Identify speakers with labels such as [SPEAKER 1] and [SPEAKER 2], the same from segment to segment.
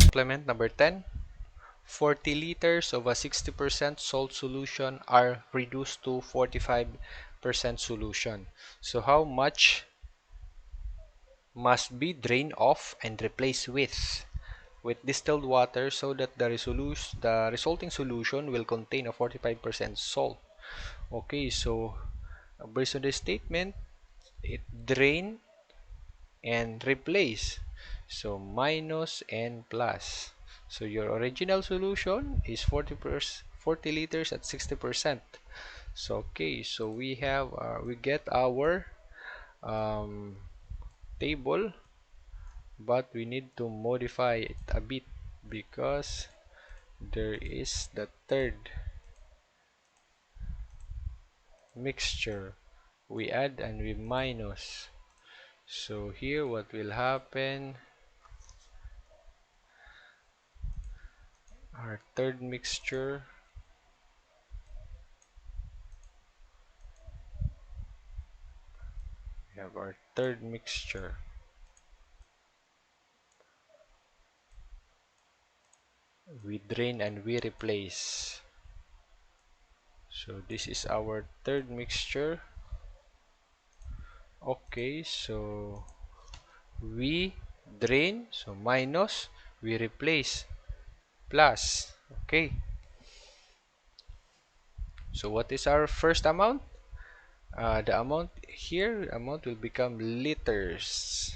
[SPEAKER 1] Supplement number 10. 40 liters of a 60% salt solution are reduced to 45% solution. So how much must be drained off and replaced with distilled water so that the resulting solution will contain a 45% salt? Okay, so based on the statement, it drain and replace. So minus and plus. So your original solution is 40 liters at 60%. So okay, so we get our um, table, but we need to modify it a bit because there is the third mixture. We add and we minus. So here what will happen, our third mixture, we have our third mixture. We drain and we replace. So this is our third mixture. Okay, so we drain, so minus, we replace, plus. Okay, so what is our first amount? The amount here, amount will become liters.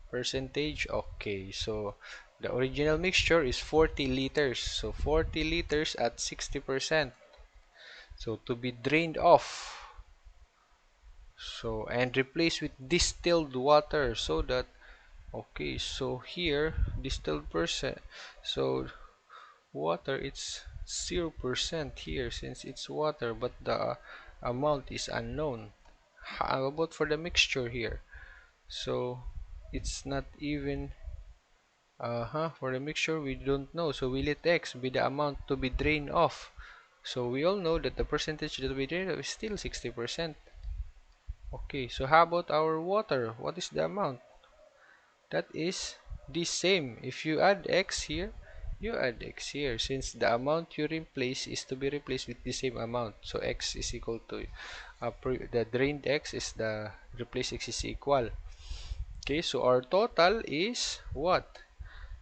[SPEAKER 1] Percentage, okay, so the original mixture is 40 liters, so 40 liters at 60%. So to be drained off, so and replaced with distilled water, so that, okay, so here distilled percent, so water, it's 0% here since it's water, but the amount is unknown. How about for the mixture here? So it's not even for the mixture we don't know, so we let x be the amount to be drained off. So we all know that the percentage that we drain off is still 60%. Okay, so how about our water? What is the amount? That is the same. If you add x here, you add x here, since the amount you replace is to be replaced with the same amount. So x is equal to the drained x is the replaced x is equal. Okay, so our total is what?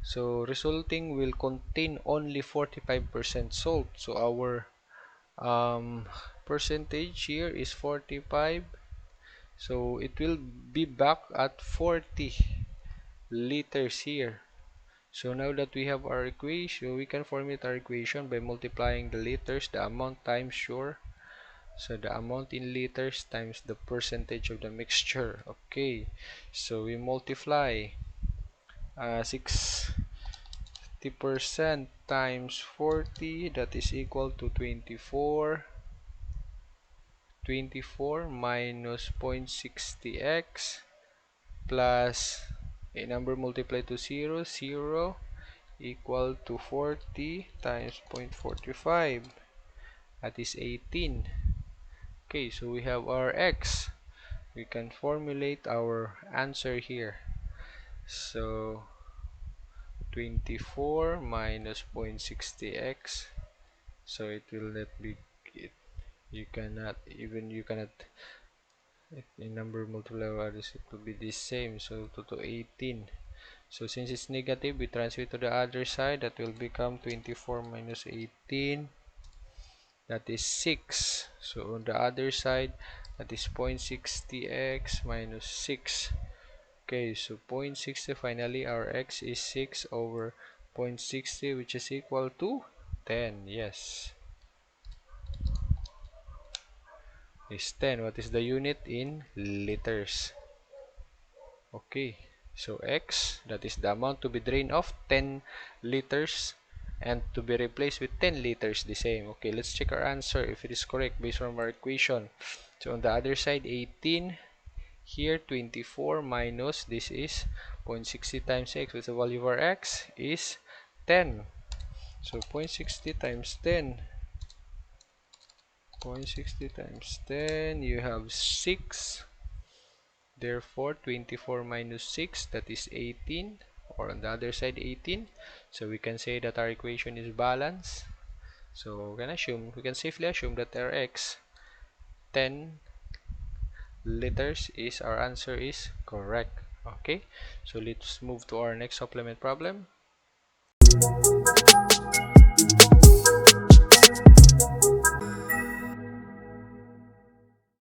[SPEAKER 1] So resulting will contain only 45% salt. So our percentage here is 45. So it will be back at 40 liters here. So now that we have our equation, we can formulate our equation by multiplying the liters, the amount times sure. So the amount in liters times the percentage of the mixture. Okay, so we multiply 60% times 40, that is equal to 24. 24 minus 0.60x plus a number multiplied to 0, 0 equal to 40 times 0.45, that is 18. Okay, so we have our x. We can formulate our answer here. So 24 minus 0.60x, so it will not be it, you cannot in number multiply others, it will be the same, so to 18. So since it's negative, we transfer to the other side, that will become 24 minus 18, that is 6. So on the other side, that is 0.60x minus 6. Okay, so 0.60, finally our x is 6 over 0.60, which is equal to 10. Yes, is 10. What is the unit in liters? Okay, so x, that is the amount to be drained off, 10 liters, and to be replaced with 10 liters, the same. Okay, let's check our answer if it is correct based on our equation. So on the other side, 18, here 24 minus, this is 0.60 times x, with the value of our x is 10. So 0.60 times 10, 0.60 times 10, you have 6. Therefore, 24 minus 6, that is 18, or on the other side 18. So we can say that our equation is balanced. So we can safely assume that our x 10 liters is our answer is correct. Okay, so let's move to our next supplement problem.